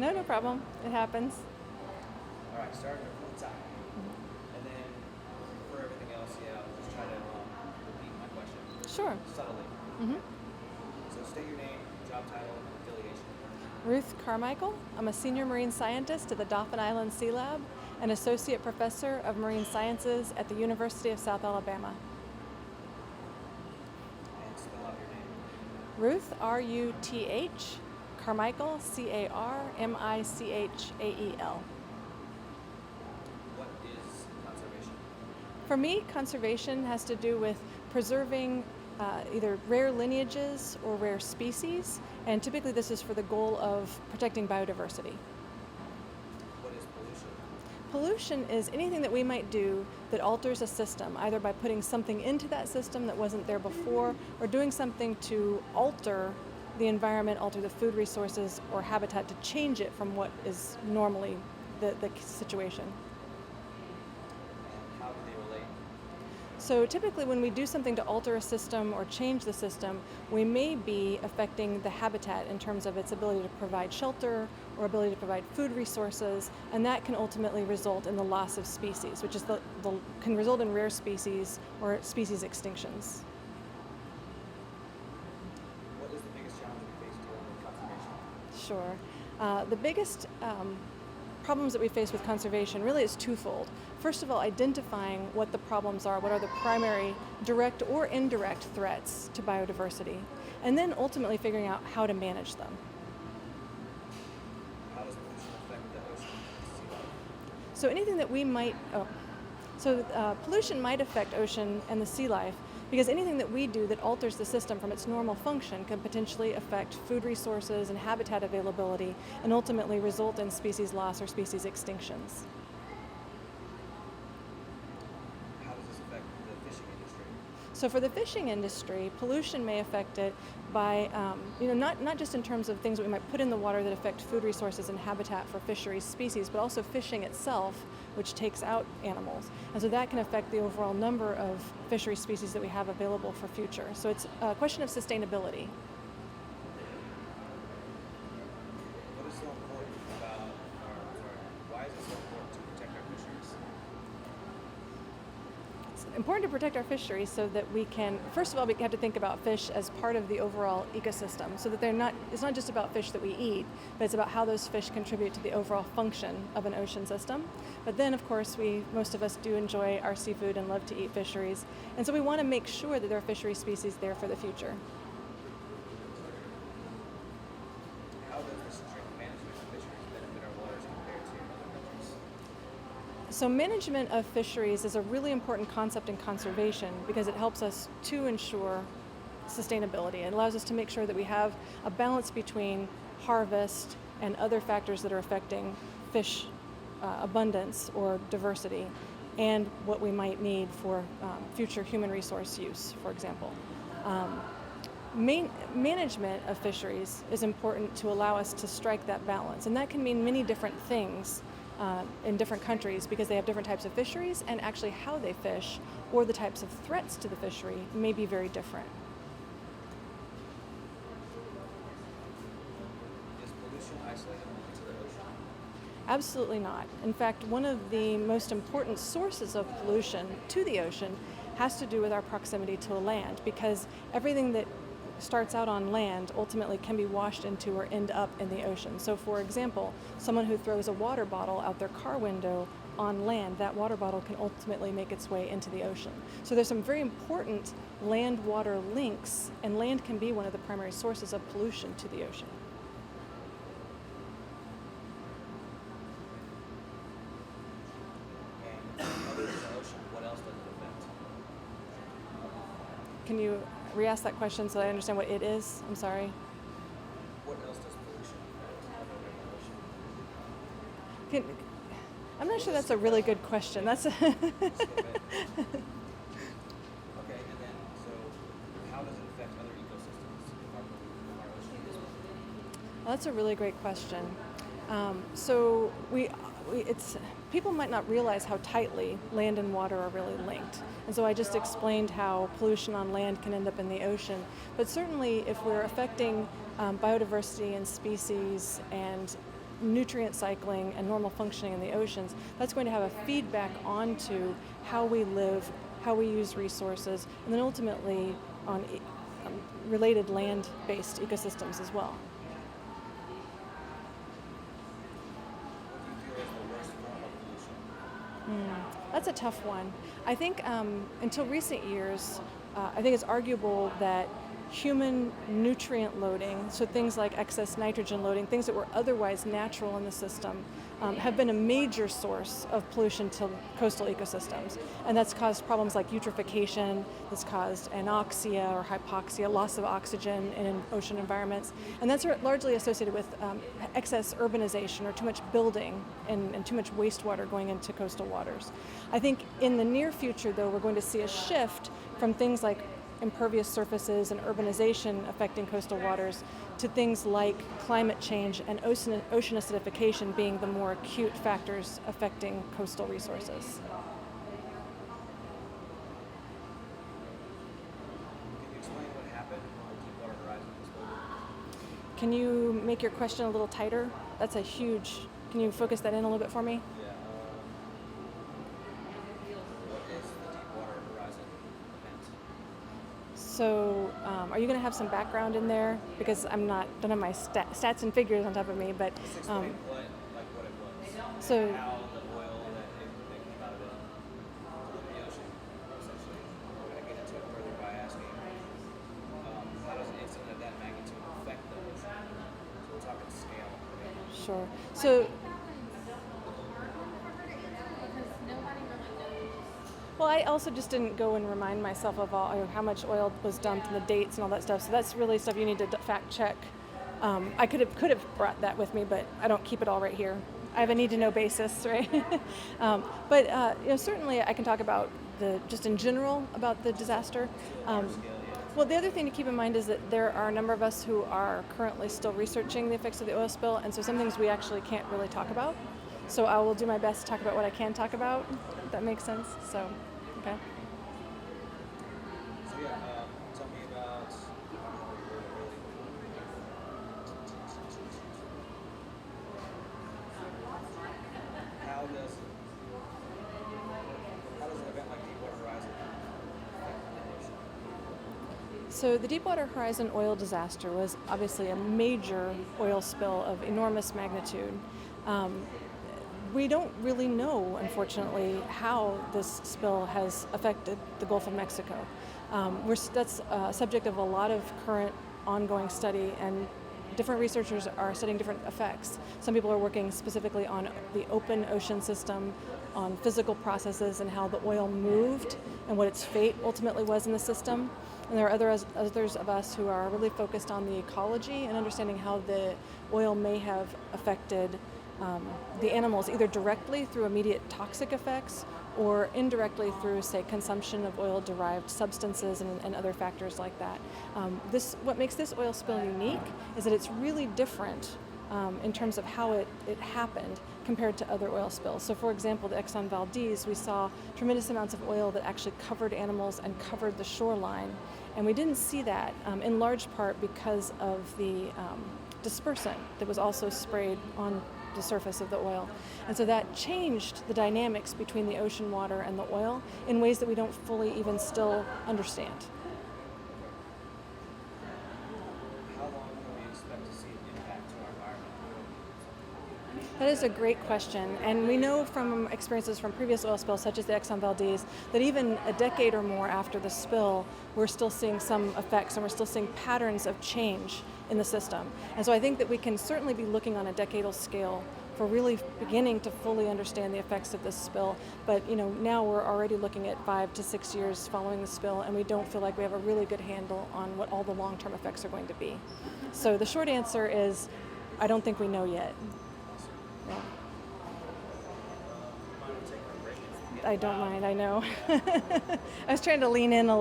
No, no problem. It happens. All right, starting from the top. And then for everything else, yeah, I'll just try to repeat my question Sure. subtly. hmm So state your name, job title, and affiliation. Ruth Carmichael. I'm a senior marine scientist at the Dauphin Island Sea Lab and associate professor of marine sciences at the University of South Alabama. And spell out your name. Ruth, R-U-T-H, Carmichael, C-A-R-M-I-C-H-A-E-L. What is conservation? For me, conservation has to do with preserving either rare lineages or rare species, and typically this is for the goal of protecting biodiversity. What is pollution? Pollution is anything that we might do that alters a system, either by putting something into that system that wasn't there before, or doing something to alter the environment, alter the food resources or habitat to change it from what is normally the situation. And how do they relate? So typically when we do something to alter a system or change the system, we may be affecting the habitat in terms of its ability to provide shelter or ability to provide food resources, and that can ultimately result in the loss of species, which is can result in rare species or species extinctions. What is the biggest challenge we face dealing with conservation? Sure. The biggest problems that we face with conservation really is twofold. First of all, identifying what the problems are, what are the primary direct or indirect threats to biodiversity, and then ultimately figuring out how to manage them. How does pollution affect the ocean and sea life? So anything that we might, pollution might affect ocean and the sea life because anything that we do that alters the system from its normal function can potentially affect food resources and habitat availability and ultimately result in species loss or species extinctions. How does this affect the fishing industry? So for the fishing industry, pollution may affect it by, not just in terms of things that we might put in the water that affect food resources and habitat for fisheries species, but also fishing itself, which takes out animals. And so that can affect the overall number of fishery species that we have available for future. So it's a question of sustainability. What is so important why is it so important to protect our fisheries? It's important to protect our fisheries so that we can, first of all, we have to think about fish as part of the overall ecosystem so that it's not just about fish that we eat, but it's about how those fish contribute to the overall function of an ocean system. But then, of course, most of us do enjoy our seafood and love to eat fisheries. And so we want to make sure that there are fishery species there for the future. How does the strict management of fisheries benefit our waters compared to other countries? So management of fisheries is a really important concept in conservation because it helps us to ensure sustainability. It allows us to make sure that we have a balance between harvest and other factors that are affecting fish abundance or diversity and what we might need for future human resource use, for example. Management of fisheries is important to allow us to strike that balance, and that can mean many different things in different countries because they have different types of fisheries, and actually how they fish or the types of threats to the fishery may be very different. Is pollution isolated only to the ocean? Absolutely not. In fact, one of the most important sources of pollution to the ocean has to do with our proximity to land, because everything that starts out on land ultimately can be washed into or end up in the ocean. So for example, someone who throws a water bottle out their car window on land, that water bottle can ultimately make its way into the ocean. So there's some very important land-water links, and land can be one of the primary sources of pollution to the ocean. And other than the ocean, what else does it affect? Can you re-ask that question so I understand what it is? I'm sorry. What else does pollution affect other than the ocean? I'm not sure that's a really good question. That's Just go ahead. Okay, and then, so how does it affect other ecosystems if our ocean is polluted? Well, that's a really great question. So people might not realize how tightly land and water are really linked. And so I just explained how pollution on land can end up in the ocean. But certainly if we're affecting biodiversity and species and nutrient cycling and normal functioning in the oceans, that's going to have a feedback onto how we live, how we use resources, and then ultimately on related land-based ecosystems as well. What do you feel is the worst form of pollution? That's a tough one. I think until recent years, I think it's arguable that human nutrient loading, so things like excess nitrogen loading, things that were otherwise natural in the system, have been a major source of pollution to coastal ecosystems. And that's caused problems like eutrophication, that's caused anoxia or hypoxia, loss of oxygen in ocean environments. And that's largely associated with excess urbanization or too much building and too much wastewater going into coastal waters. I think in the near future, though, we're going to see a shift from things like impervious surfaces and urbanization affecting coastal waters to things like climate change and ocean acidification being the more acute factors affecting coastal resources. Can you explain what happened on the Deepwater Horizon exploded? Can you make your question a little tighter? That's a huge, can you focus that in a little bit for me? Yeah. What is the Deepwater Horizon event? So are you going to have some background in there? Because don't have my stats and figures on top of me, but Just explain what it was. So- How the oil that came out of it polluted the ocean, essentially. We're going to get into it further by asking how does an incident of that magnitude affect the ocean? So we're talking scale. sure. So well, I also just didn't go and remind myself of how much oil was dumped and the dates and all that stuff. So that's really stuff you need to fact check. I could have brought that with me, but I don't keep it all right here. I have a need to know basis, right? But certainly I can talk about just in general about the disaster. Well, the other thing to keep in mind is that there are a number of us who are currently still researching the effects of the oil spill, and so some things we actually can't really talk about. So I will do my best to talk about what I can talk about, if that makes sense. So, okay. So yeah, tell me about how does an event like Deepwater Horizon affect the ocean? So the Deepwater Horizon oil disaster was obviously a major oil spill of enormous magnitude. We don't really know, unfortunately, how this spill has affected the Gulf of Mexico. That's a subject of a lot of current ongoing study, and different researchers are studying different effects. Some people are working specifically on the open ocean system, on physical processes and how the oil moved and what its fate ultimately was in the system. And there are others of us who are really focused on the ecology and understanding how the oil may have affected the animals, either directly through immediate toxic effects or indirectly through, say, consumption of oil-derived substances and other factors like that. What makes this oil spill unique is that it's really different in terms of how it happened compared to other oil spills. So for example, the Exxon Valdez, we saw tremendous amounts of oil that actually covered animals and covered the shoreline. And we didn't see that in large part because of the dispersant that was also sprayed on the surface of the oil. And so that changed the dynamics between the ocean water and the oil in ways that we don't fully even still understand. How long can we expect to see an impact to our environment? That is a great question, and we know from experiences from previous oil spills, such as the Exxon Valdez, that even a decade or more after the spill, we're still seeing some effects and we're still seeing patterns of change in the system. And so I think that we can certainly be looking on a decadal scale for really beginning to fully understand the effects of this spill. But now we're already looking at 5 to 6 years following the spill, and we don't feel like we have a really good handle on what all the long-term effects are going to be. So the short answer is, I don't think we know yet. Yeah. I don't mind, I know. I was trying to lean in a little.